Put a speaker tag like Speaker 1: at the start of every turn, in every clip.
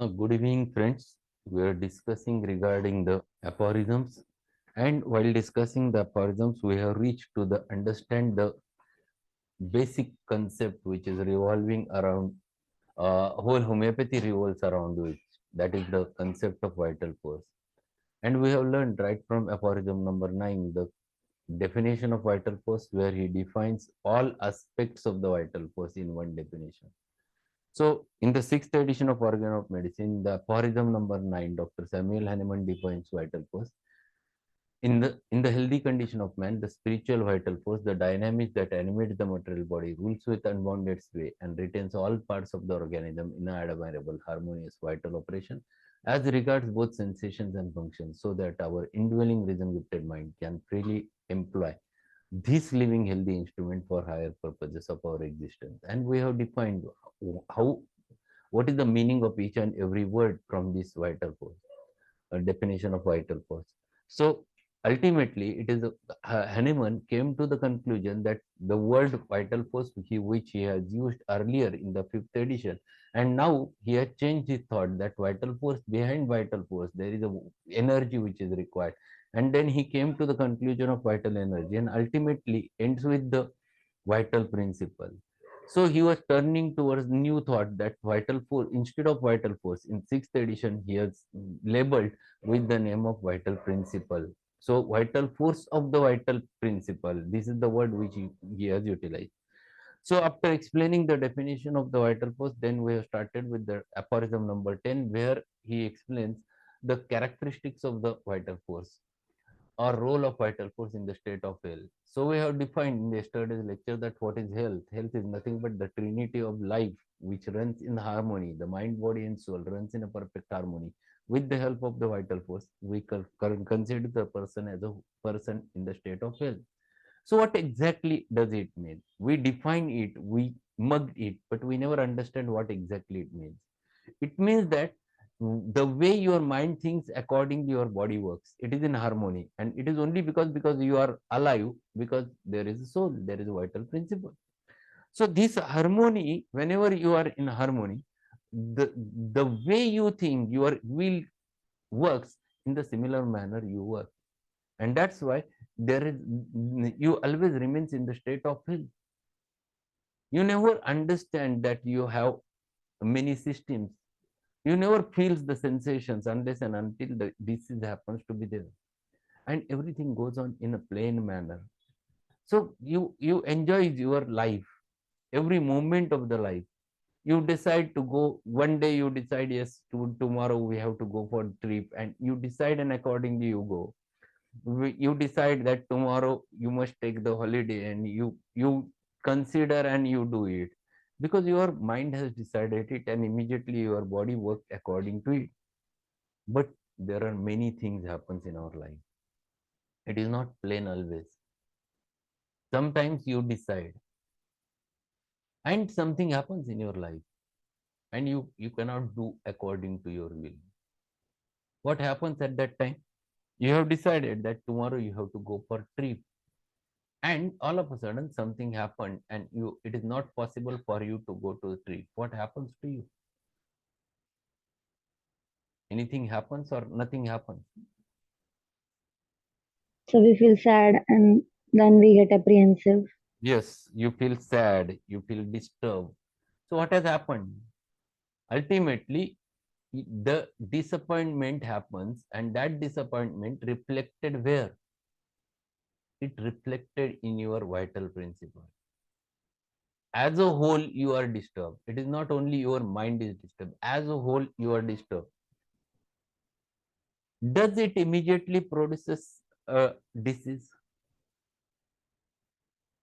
Speaker 1: Good evening, friends. We are discussing regarding the aphorisms, and while discussing the aphorisms, we have reached to the understand the basic concept which is revolving around whole homeopathy revolves around which that is the concept of vital force. And we have learned right from aphorism number 9 the definition of vital force, where he defines all aspects of the vital force in one definition. So, in the sixth edition of Organ of Medicine, the aphorism number 9, Dr. Samuel Hahnemann defines vital force. In the healthy condition of man, the spiritual vital force, the dynamics that animates the material body, rules with unbounded sway and retains all parts of the organism in an admirable, harmonious, vital operation as regards both sensations and functions, so that our indwelling reason gifted mind can freely employ this living healthy instrument for higher purposes of our existence. And we have defined how what is the meaning of each and every word from this vital force, a definition of vital force. So ultimately, it is Hahnemann came to the conclusion that the word vital force, which he has used earlier in the fifth edition, and now he has changed his thought that vital force, behind vital force, there is a energy which is required. And then he came to the conclusion of vital energy, and ultimately ends with the vital principle. So he was turning towards new thought that vital force, instead of vital force, in sixth edition he has labeled with the name of vital principle. So vital force of the vital principle, this is the word which he has utilized. So after explaining the definition of the vital force, then we have started with the aphorism number 10, where he explains the characteristics of the vital force or role of vital force in the state of health. So we have defined in yesterday's lecture that what is health? Health is nothing but the trinity of life which runs in harmony. The mind, body, and soul runs in a perfect harmony. With the help of the vital force, we consider the person as a person in the state of health. So what exactly does it mean? We define it, we mug it, but we never understand what exactly it means. It means that the way your mind thinks accordingly your body works. It is in harmony, and it is only because you are alive, because there is a soul, there is a vital principle. So this harmony, whenever you are in harmony, the way you think, your will works in the similar manner you work, and that's why there is you always remains in the state of health. You never understand that you have many systems. You never feels the sensations unless and until the disease happens to be there, and everything goes on in a plain manner. So you enjoy your life, every moment of the life. You decide to go one day, you decide yes, tomorrow we have to go for a trip, and you decide, and accordingly you go. You decide that tomorrow you must take the holiday, and you consider and you do it because your mind has decided it, and immediately your body works according to it. But there are many things happens in our life. It is not plain always. Sometimes you decide and something happens in your life, and you cannot do according to your will. What happens at that time? You have decided that tomorrow you have to go for trip, and all of a sudden something happened, and it is not possible for you to go to the trip. What happens to you? Anything happens or nothing happens?
Speaker 2: So we feel sad and then we get apprehensive.
Speaker 1: Yes, you feel sad, you feel disturbed. So what has happened? Ultimately, the disappointment happens, and that disappointment reflected where? It reflected in your vital principle. As a whole, you are disturbed. It is not only your mind is disturbed. As a whole, you are disturbed. Does it immediately produces a disease?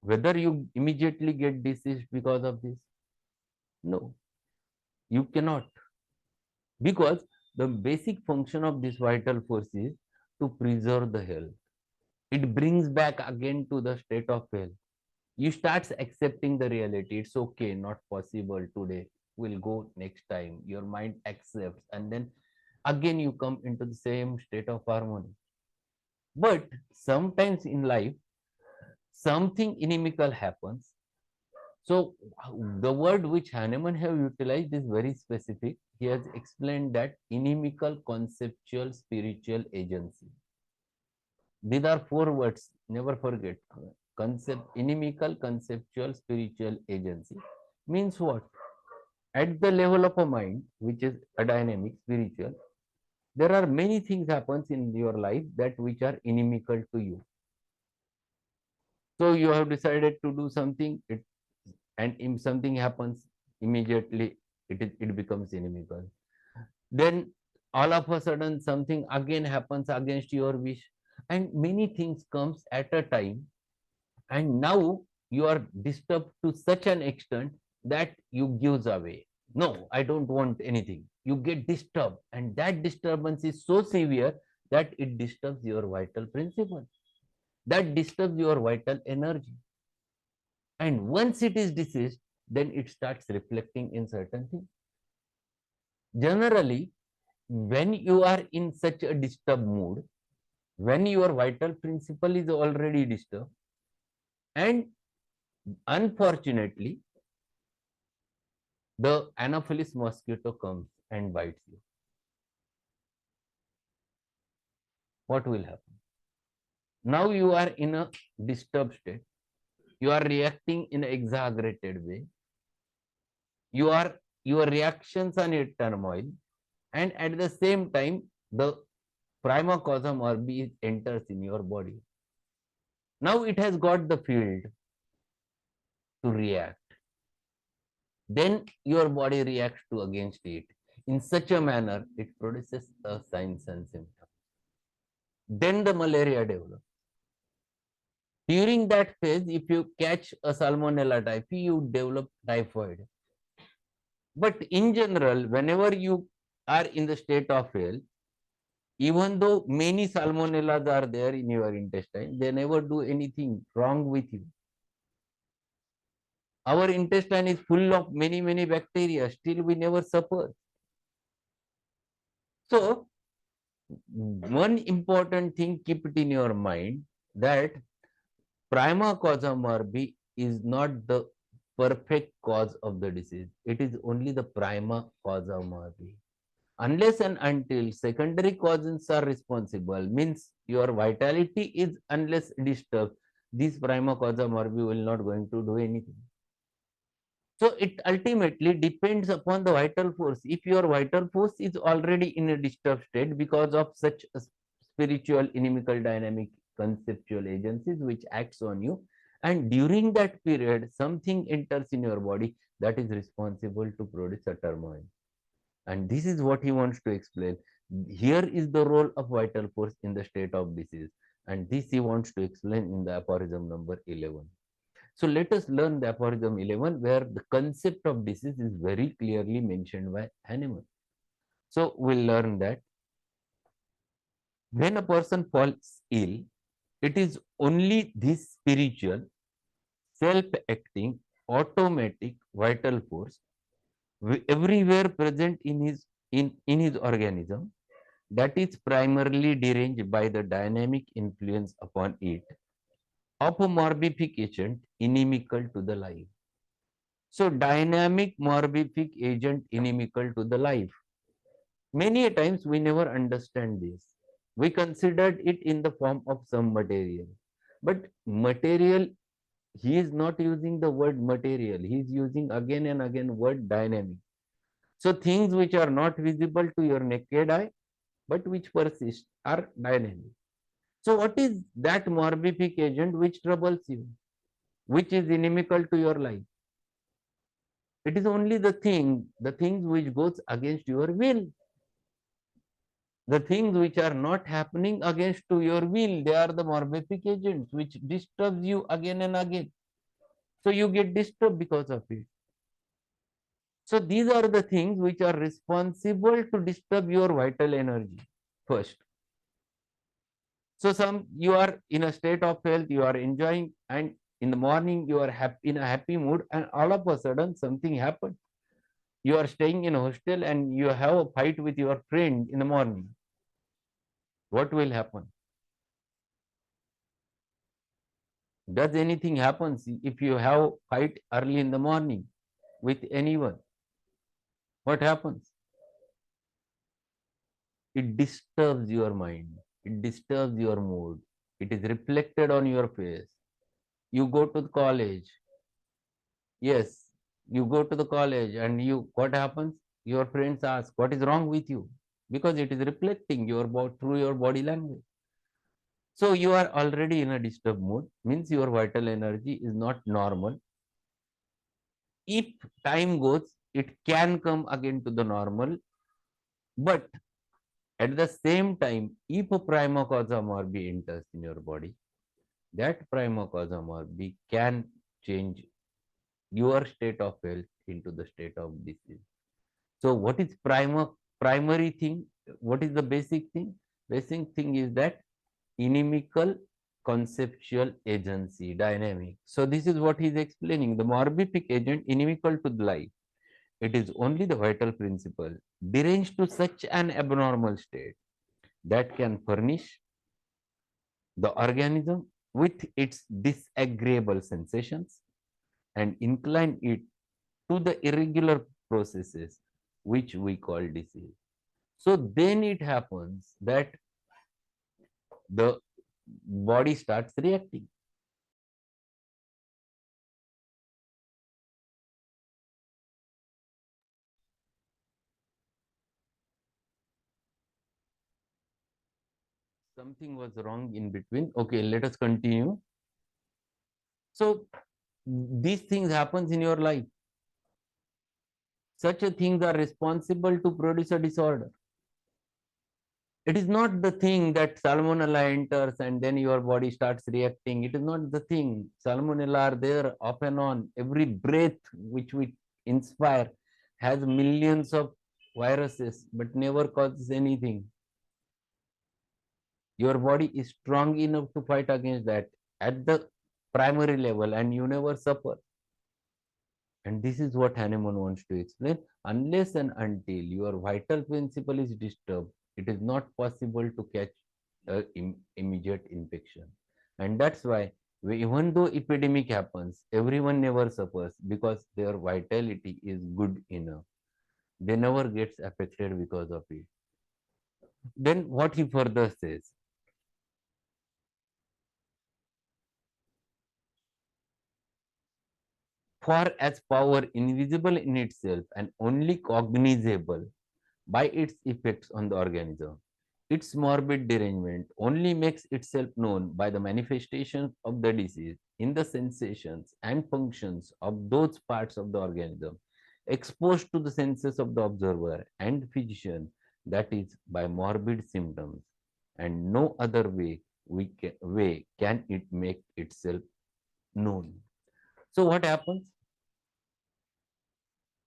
Speaker 1: Whether you immediately get disease because of this? No, you cannot. Because the basic function of this vital force is to preserve the health. It brings back again to the state of health. You start accepting the reality. It's okay, not possible today. We'll go next time. Your mind accepts, and then again you come into the same state of harmony. But sometimes in life, something inimical happens. So the word which Hahnemann have utilized is very specific. he has explained that inimical conceptual spiritual agency. These are four words, never forget. Inimical conceptual spiritual agency means what? At the level of a mind, which is a dynamic, spiritual, there are many things happens in your life that which are inimical to you. So you have decided to do something, and if something happens immediately, it becomes inimical. Then all of a sudden something again happens against your wish, and many things comes at a time, and now you are disturbed to such an extent that you gives away. No, I don't want anything. You get disturbed, and that disturbance is so severe that it disturbs your vital principle, that disturbs your vital energy. And once it is diseased, then it starts reflecting in certain things. Generally, when you are in such a disturbed mood, when your vital principle is already disturbed, and unfortunately, the Anopheles mosquito comes and bites you, what will happen? Now you are in a disturbed state. You are reacting in an exaggerated way. Your reactions are in turmoil, and at the same time, the prima causa morbis enters in your body. Now it has got the field to react. Then your body reacts to against it in such a manner it produces a signs and symptoms. Then the malaria develops. During that phase, if you catch a salmonella typhi, you develop typhoid. But in general, whenever you are in the state of health, even though many salmonellas are there in your intestine, they never do anything wrong with you. Our intestine is full of many, many bacteria, still we never suffer. So, one important thing, keep it in your mind that prima causa morbi is not the perfect cause of the disease. It is only the prima causa morbi. Unless and until secondary causes are responsible, means your vitality is unless disturbed, this prima causa morbi will not going to do anything. So it ultimately depends upon the vital force. If your vital force is already in a disturbed state because of such a spiritual, inimical, dynamic, conceptual agencies which acts on you, and during that period something enters in your body that is responsible to produce a turmoil. And this is what he wants to explain. Here is the role of vital force in the state of disease. And this he wants to explain in the aphorism number 11. So let us learn the aphorism 11, where the concept of disease is very clearly mentioned by Hahnemann. So we'll learn that when a person falls ill, it is only this spiritual, self-acting, automatic, vital force everywhere present in his organism that is primarily deranged by the dynamic influence upon it of a morbific agent inimical to the life. So dynamic morbific agent inimical to the life. Many times we never understand this. We considered it in the form of some material. But material, he is not using the word material. He is using again and again word dynamic. So things which are not visible to your naked eye, but which persist are dynamic. So what is that morbific agent which troubles you, which is inimical to your life? It is only the things which goes against your will. The things which are not happening against to your will, they are the morbific agents which disturbs you again and again. So you get disturbed because of it. So these are the things which are responsible to disturb your vital energy first. So some you are in a state of health, you are enjoying, and in the morning you are in a happy mood, and all of a sudden something happened. You are staying in a hostel and you have a fight with your friend in the morning. What will happen? Does anything happen if you have fight early in the morning with anyone? What happens? It disturbs your mind. It disturbs your mood. It is reflected on your face. You go to the college. Yes, you go to the college and what happens? Your friends ask, what is wrong with you? Because it is reflecting through your body language. So you are already in a disturbed mood, means your vital energy is not normal. If time goes, it can come again to the normal, but at the same time, if a prima causa morbi enters in your body, that prima causa morbi can change your state of health into the state of disease. So what is primary thing? What is the basic thing? Basic thing is that inimical conceptual agency dynamic. So this is what he is explaining. The morbific agent inimical to the life. It is only the vital principle deranged to such an abnormal state that can furnish the organism with its disagreeable sensations and incline it to the irregular processes which we call disease. So then it happens that the body starts reacting. Something was wrong in between. Okay, let us continue. So these things happens in your life. Such a things are responsible to produce a disorder. It is not the thing that salmonella enters and then your body starts reacting. It is not the thing. Salmonella are there off and on. Every breath which we inspire has millions of viruses, but never causes anything. Your body is strong enough to fight against that at the primary level, and you never suffer. And this is what Hahnemann wants to explain. Unless and until your vital principle is disturbed, it is not possible to catch immediate infection. And that's why even though epidemic happens, everyone never suffers because their vitality is good enough. They never gets affected because of it. Then what he further says, for as power invisible in itself and only cognizable by its effects on the organism, its morbid derangement only makes itself known by the manifestations of the disease in the sensations and functions of those parts of the organism exposed to the senses of the observer and physician, that is, by morbid symptoms, and no other way can it make itself known. So, what happens?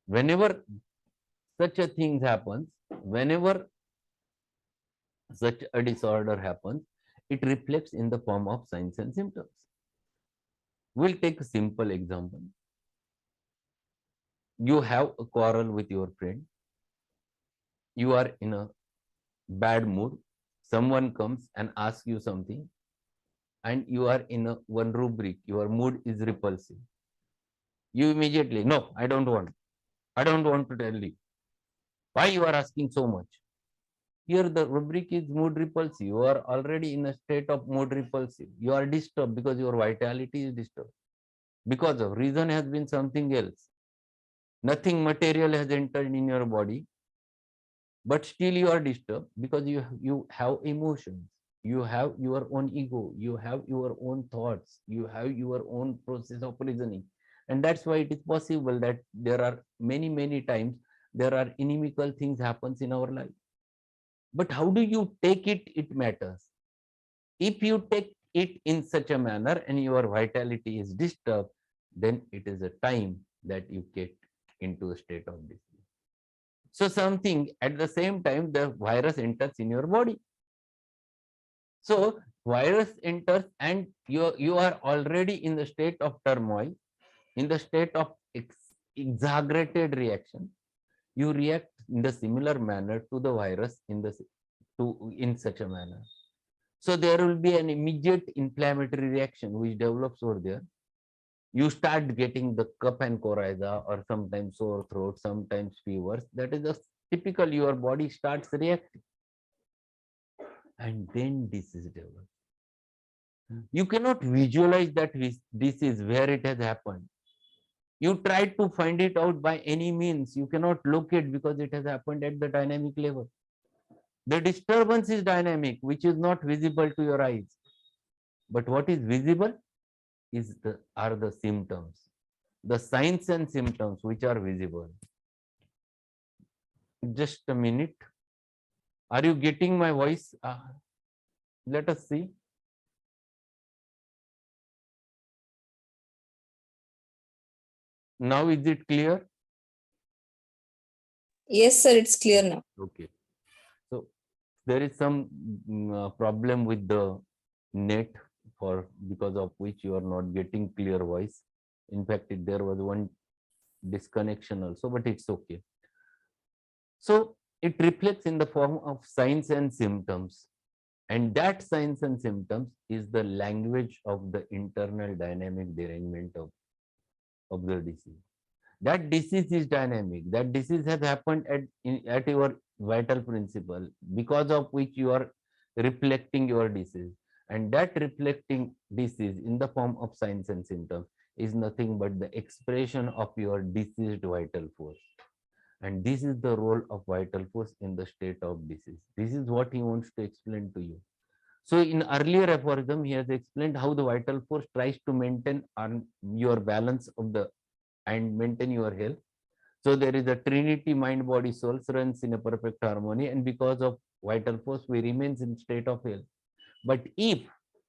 Speaker 1: Whenever such a thing happens, whenever such a disorder happens, it reflects in the form of signs and symptoms. We'll take a simple example. You have a quarrel with your friend. You are in a bad mood. Someone comes and asks you something, and you are in a one rubric. Your mood is repulsive. You immediately, no, I don't want. I don't want to tell you. Why you are asking so much? Here the rubric is mood repulsive. You are already in a state of mood repulsive. You are disturbed because your vitality is disturbed. Because of reason has been something else. Nothing material has entered in your body, but still you are disturbed because you have emotions. You have your own ego. You have your own thoughts. You have your own process of reasoning. And that's why it is possible that there are many times there are inimical things happens in our life. But how do you take it? It matters. If you take it in such a manner and your vitality is disturbed, then it is a time that you get into a state of disease. So something at the same time, the virus enters in your body. So virus enters and you are already in the state of turmoil, in the state of exaggerated reaction. You react in the similar manner to the virus in such a manner. So there will be an immediate inflammatory reaction which develops over there. You start getting the cough and coryza or sometimes sore throat, sometimes fevers. That is a typical, your body starts reacting. and then disease develops. You cannot visualize that disease where it has happened. You try to find it out by any means. You cannot locate because it has happened at the dynamic level. The disturbance is dynamic, which is not visible to your eyes. But what is visible are the symptoms, the signs and symptoms which are visible. Just a minute. Are you getting my voice? Let us see. Now is it clear?
Speaker 3: Yes, sir, it's clear now.
Speaker 1: Okay. So there is some problem with the net because of which you are not getting clear voice. In fact, there was one disconnection also, but it's okay. So it reflects in the form of signs and symptoms. And that signs and symptoms is the language of the internal dynamic derangement of the disease. That disease is dynamic. That disease has happened at your vital principle, because of which you are reflecting your disease. And that reflecting disease in the form of signs and symptoms is nothing but the expression of your diseased vital force. And this is the role of vital force in the state of disease. This is what he wants to explain to you. So in earlier aphorism, he has explained how the vital force tries to maintain your balance of the and maintain your health. So there is a trinity, mind, body, soul runs in a perfect harmony, and because of vital force, we remains in state of health. But if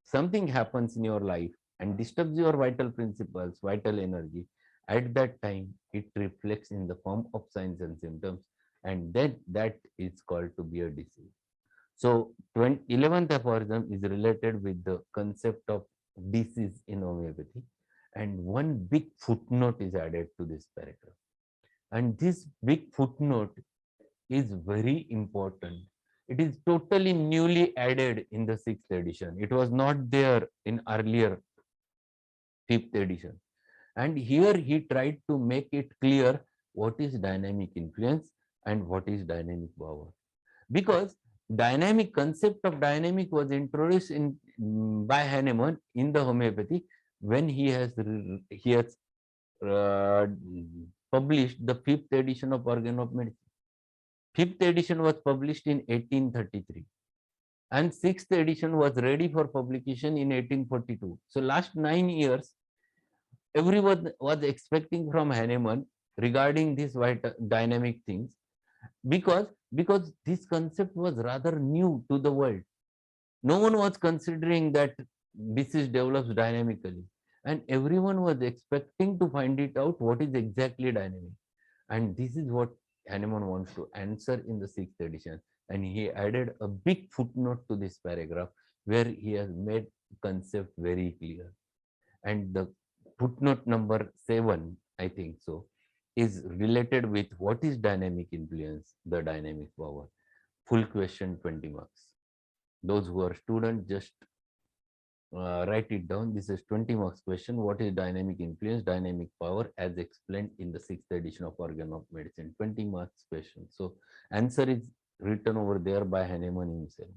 Speaker 1: something happens in your life and disturbs your vital principles, vital energy, at that time it reflects in the form of signs and symptoms, and then that is called to be a disease. So 11th aphorism is related with the concept of disease in homeopathy, and one big footnote is added to this paragraph. And this big footnote is very important. It is totally newly added in the 6th edition. It was not there in earlier 5th edition. And here he tried to make it clear what is dynamic influence and what is dynamic power. Because dynamic concept of dynamic was introduced by Hahnemann in the homeopathy when he has uh, published the 5th edition of Organ of Medicine. 5th edition was published in 1833 and 6th edition was ready for publication in 1842. So last 9 years, everyone was expecting from Hahnemann regarding these dynamic things, because this concept was rather new to the world. No one was considering that disease develops dynamically, and everyone was expecting to find it out what is exactly dynamic. And this is what Hahnemann wants to answer in the 6th edition. And he added a big footnote to this paragraph where he has made concept very clear. And the footnote number 7, I think so, is related with what is dynamic influence, the dynamic power. Full question, 20 marks. Those who are students, just write it down. This is 20 marks question. What is dynamic influence, dynamic power, as explained in the 6th edition of Organ of Medicine? 20 marks question. So answer is written over there by Hahnemann himself.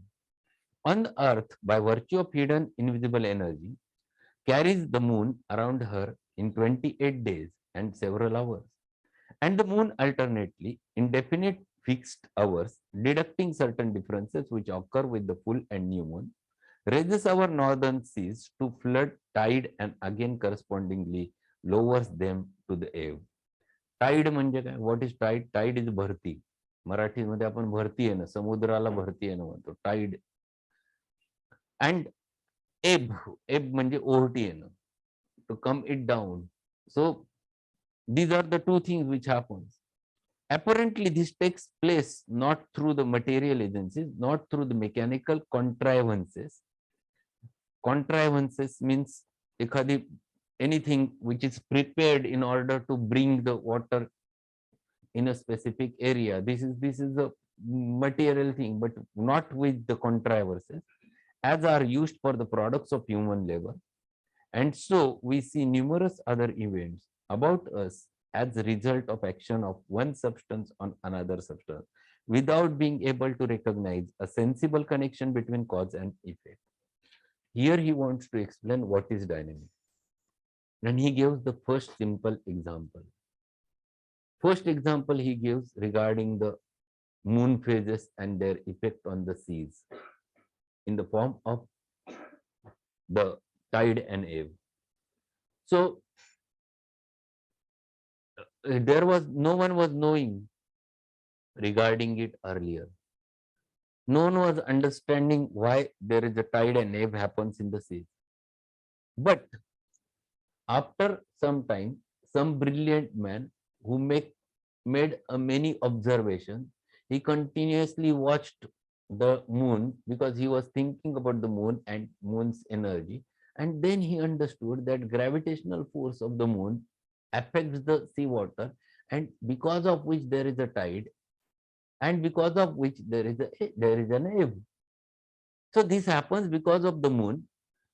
Speaker 1: On the earth, by virtue of hidden invisible energy, carries the moon around her in 28 days and several hours, and the moon alternately in definite fixed hours, deducting certain differences which occur with the full and new moon, raises our northern seas to flood tide and again correspondingly lowers them to the ebb. Tide म्हणजे काय? What is tide? Tide is भरती. मराठीमध्ये आपण भरती आहे ना, समुद्राला भरती आहे ना म्हणतो, टाइड. अँड एब, एब म्हणजे ओहटी येणं, to come it down. So these are the two things which happens. Apparently this takes place not through the material agencies, not through the mechanical contrivances. Contrivances means anything which is prepared in order to bring the water in a specific area. This is a material thing, but not with the contrivances as are used for the products of human labor. And so we see numerous other events about us as a result of action of one substance on another substance. without being able to recognize a sensible connection between cause and effect. Here he wants to explain what is dynamic. And he gives the first simple example. First example he gives regarding the moon phases and their effect on the seas in the form of the tide and ebb. So there was no one was knowing regarding it earlier. No one was understanding why there is a tide and ebb happens in the sea. But after some time, some brilliant man who made many observations, he continuously watched the moon because he was thinking about the moon and moon's energy. And then he understood that gravitational force of the moon affects the seawater, and because of which there is a tide, and because of which there is an ebb. So this happens because of the moon.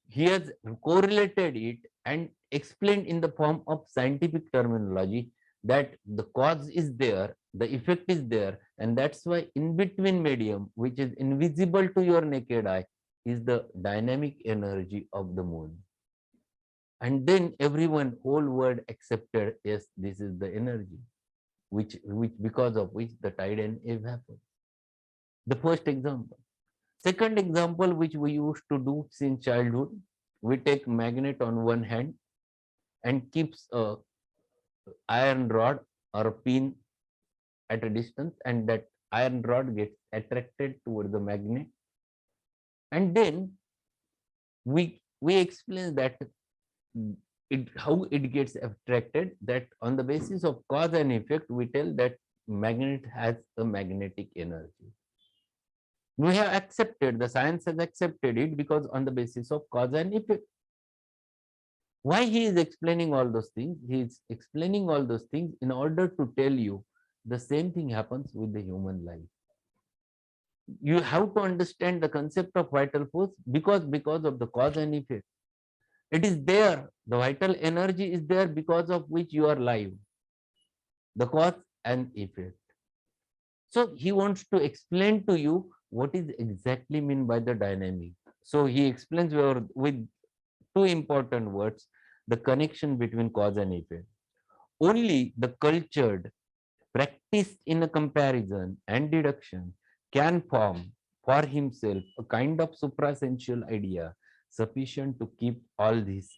Speaker 1: He has correlated it and explained in the form of scientific terminology that the cause is there, the effect is there, and that's why in between medium, which is invisible to your naked eye, is the dynamic energy of the moon. And then everyone, whole world accepted, yes, this is the energy, which because of which the tide and ebb happen. The first example. Second example, which we used to do since childhood, we take magnet on one hand and keeps a iron rod or a pin at a distance, and that iron rod gets attracted toward the magnet. And then we explain that how it gets attracted, that on the basis of cause and effect, we tell that magnet has a magnetic energy. We have accepted, the science has accepted it because on the basis of cause and effect. Why he is explaining all those things? He is explaining all those things in order to tell you the same thing happens with the human life. You have to understand the concept of vital force because of the cause and effect. It is there. The vital energy is there because of which you are alive. The cause and effect. So he wants to explain to you what is exactly meant by the dynamic. So he explains with two important words, the connection between cause and effect. Only the cultured, practiced in a comparison and deduction, can form for himself a kind of suprasensual idea sufficient to keep all this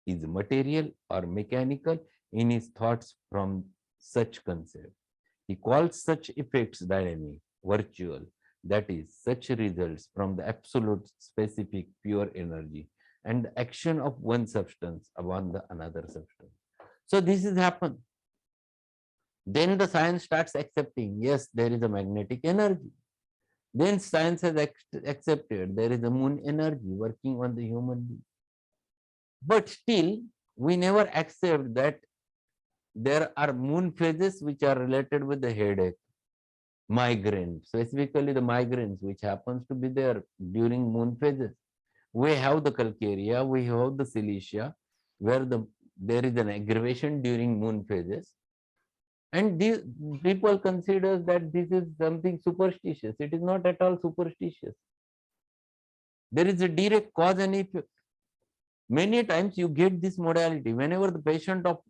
Speaker 1: is material or mechanical in his thoughts from such concept. He calls such effects dynamic, virtual, that is, such results from the absolute specific pure energy and the action of one substance upon the another substance. So this is happened. Then the science starts accepting, yes, there is a magnetic energy. Then science has accepted there is a moon energy working on the human being. But still, we never accept that there are moon phases which are related with the headache, migraine, specifically the migraines, which happens to be there during moon phases. We have the calcarea, we have the silesia, where there is an aggravation during moon phases. And these people consider that this is something superstitious. It is not at all superstitious. There is a direct cause and effect. Many times you get this modality whenever the patient of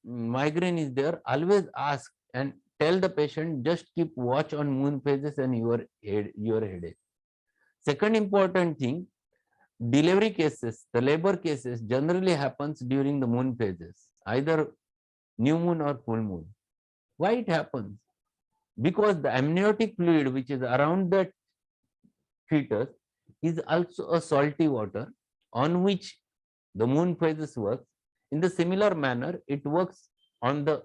Speaker 1: migraine is there. Always ask and tell the patient, just keep watch on moon phases and your headache. Second important thing, delivery cases, the labor cases generally happens during the moon phases, either new moon or full moon. Why it happens? Because the amniotic fluid which is around the fetus is also a salty water on which the moon phases works. In the similar manner, it works on the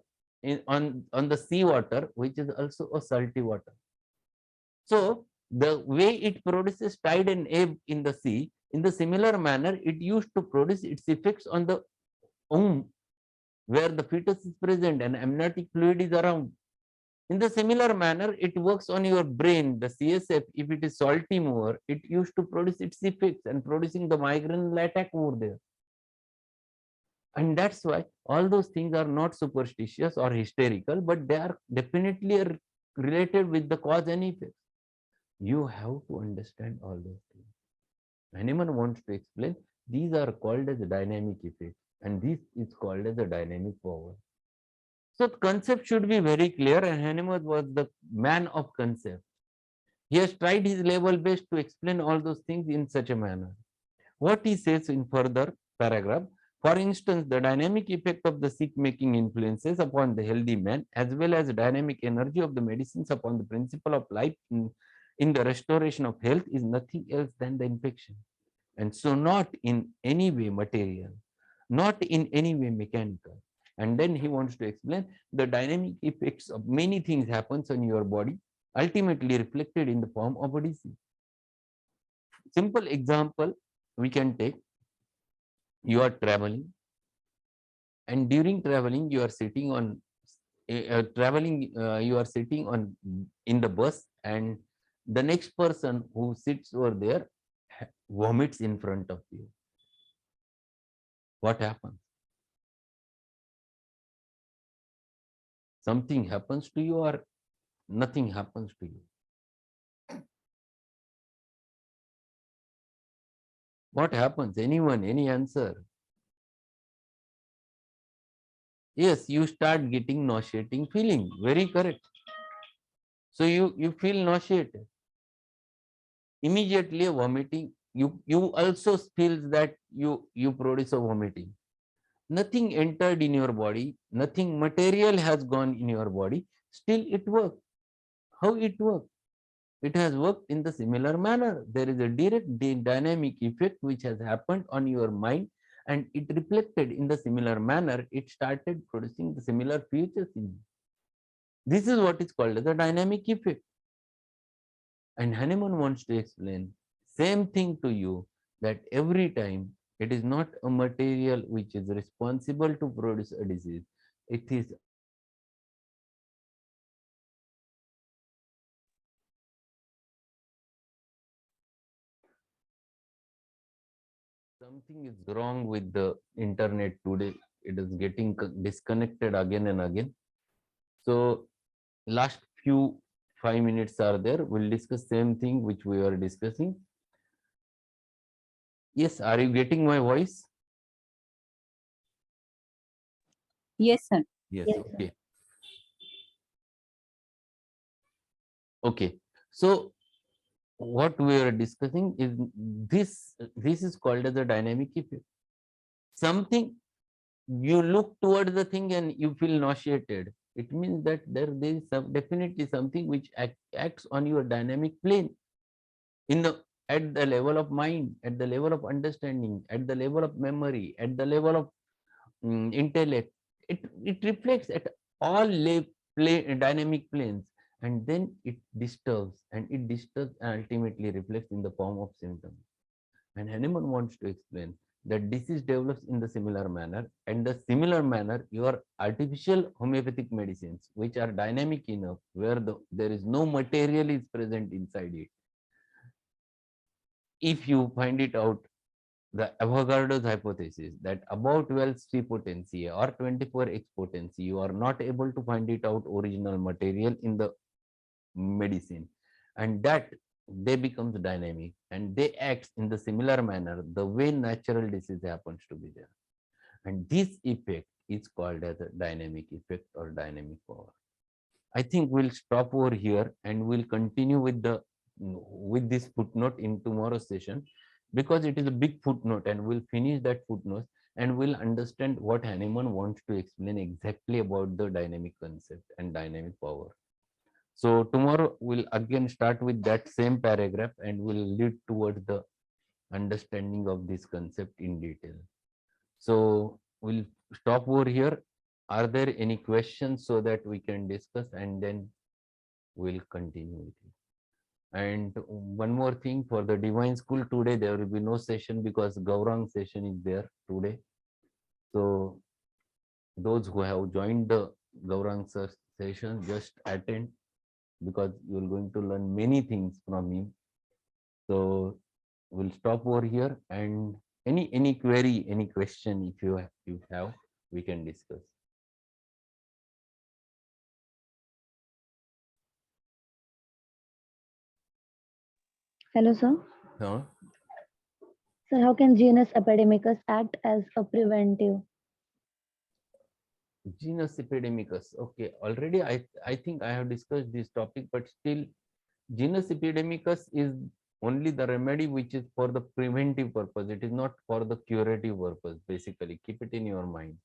Speaker 1: sea water, which is also a salty water. So the way it produces tide and ebb in the sea, in the similar manner, it used to produce its effects on the womb where the fetus is present and amniotic fluid is around. In the similar manner, it works on your brain, the CSF. If it is salty more, it used to produce its effects and producing the migraine attack over there. And that's why all those things are not superstitious or hysterical, but they are definitely related with the cause and effect. You have to understand all those things. Hahnemann wants to explain these are called as dynamic effects, and this is called as a dynamic power. So the concept should be very clear, and Hahnemann was the man of concept. He has tried his level best to explain all those things in such a manner. What he says in further paragraph, for instance, the dynamic effect of the sick making influences upon the healthy man, as well as the dynamic energy of the medicines upon the principle of life in the restoration of health, is nothing else than the infection. And so not in any way material, not in any way mechanical. And then he wants to explain the dynamic effects of many things happens on your body, ultimately reflected in the form of a disease. Simple example we can take: you are traveling, and during traveling you are sitting on you are sitting on in the bus, and the next person who sits over there vomits in front of you. What happens? Something happens to you or nothing happens to you? What happens? Anyone? Any answer? Yes, you start getting nauseating feeling. Very correct. So you feel nauseated. Immediately vomiting. You also feels that you produce a vomiting. Nothing entered in your body. Nothing material has gone in your body. Still it works. How it works? It has worked in the similar manner. There is a direct dynamic effect which has happened on your mind, and it reflected in the similar manner. It started producing the similar features in you. This is what is called as a dynamic effect. And Hahnemann wants to explain same thing to you, that every time it is not a material which is responsible to produce a disease. It is something is wrong with the internet today. It is getting disconnected again and again. So last few 5 minutes are there. We'll discuss same thing which we were discussing. Yes, are you getting my voice?
Speaker 3: Yes, sir.
Speaker 1: Yes,
Speaker 2: Yes.
Speaker 1: okay. Okay. So what we are discussing is this is called as a dynamic effect. Something, you look towards the thing and you feel nauseated. It means that there is definitely something which acts on your dynamic plane, in the at the level of mind, at the level of understanding, at the level of memory, at the level of intellect. It reflects at all dynamic planes, and then it disturbs and ultimately reflects in the form of symptoms. And Hahnemann wants to explain that disease develops in the similar manner, and the similar manner your artificial homeopathic medicines, which are dynamic enough, where there is no material is present inside it. If you find it out, the Avogadro's hypothesis that above 12 C potency or 24 X potency, you are not able to find it out original material in the medicine, and that they becomes dynamic and they act in the similar manner the way natural disease happens to be there. And this effect is called as a dynamic effect or dynamic power. I think we'll stop over here and we'll continue with this footnote in tomorrow's session, because it is a big footnote, and we'll finish that footnote and we'll understand what Hahnemann wants to explain exactly about the dynamic concept and dynamic power. So tomorrow we'll again start with that same paragraph and we'll lead towards the understanding of this concept in detail. So we'll stop over here. Are there any questions so that we can discuss, and then we'll continue with it? And one more thing, for the Divine School today, there will be no session because Gaurang session is there today. So those who have joined the Gaurang session, just attend, because you're going to learn many things from him. So we'll stop over here, and Any query, any question, if you have, we can discuss.
Speaker 2: Hello, sir.
Speaker 1: Huh?
Speaker 2: Sir, how can genus epidemicus act as a preventive?
Speaker 1: Genus epidemicus. Okay, already I think I have discussed this topic, but still, genus epidemicus is only the remedy which is for the preventive purpose. It is not for the curative purpose. Basically, keep it in your mind.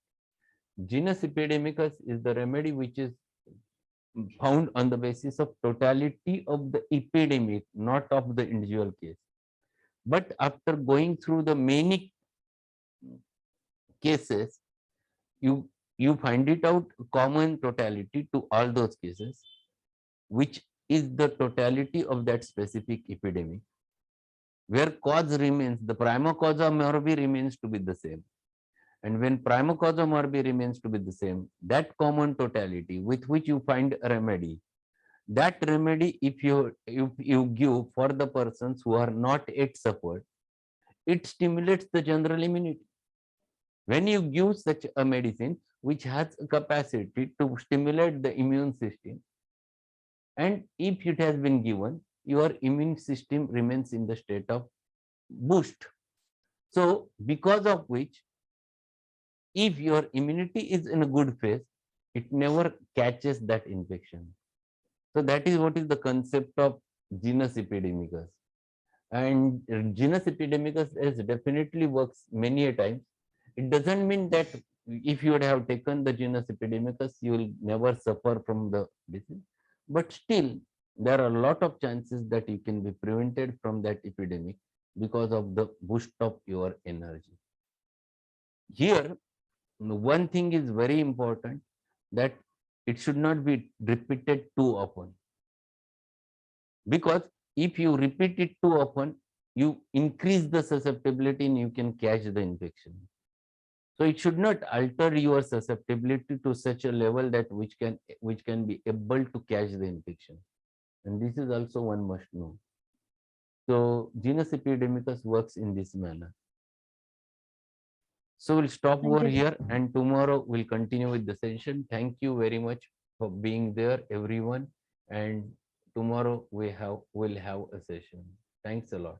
Speaker 1: Genus epidemicus is the remedy which is found on the basis of totality of the epidemic, not of the individual case. But after going through the many cases, you you find it out common totality to all those cases, which is the totality of that specific epidemic, where cause remains, the prima causa morbi remains to be the same. And when prima causa morbi remains to be the same, that common totality with which you find a remedy, that remedy, if you give for the persons who are not yet suffered, it stimulates the general immunity. When you give such a medicine which has a capacity to stimulate the immune system, and if it has been given, your immune system remains in the state of boost. So because of which, if your immunity is in a good phase, it never catches that infection. So that is what is the concept of genus epidemicus. And genus epidemicus is definitely works many a times. It doesn't mean that if you would have taken the genus epidemicus, you will never suffer from the disease. But still, there are a lot of chances that you can be prevented from that epidemic because of the boost of your energy. Here, one thing is very important, that it should not be repeated too often. Because if you repeat it too often, you increase the susceptibility and you can catch the infection. So it should not alter your susceptibility to such a level that which can be able to catch the infection. And this is also one must know. So genus epidemicus works in this manner. So we'll stop
Speaker 2: Thank
Speaker 1: over
Speaker 2: you, sir.
Speaker 1: here, and tomorrow we'll continue with the session. Thank you very much for being there, everyone. And tomorrow we'll have a session. Thanks a lot.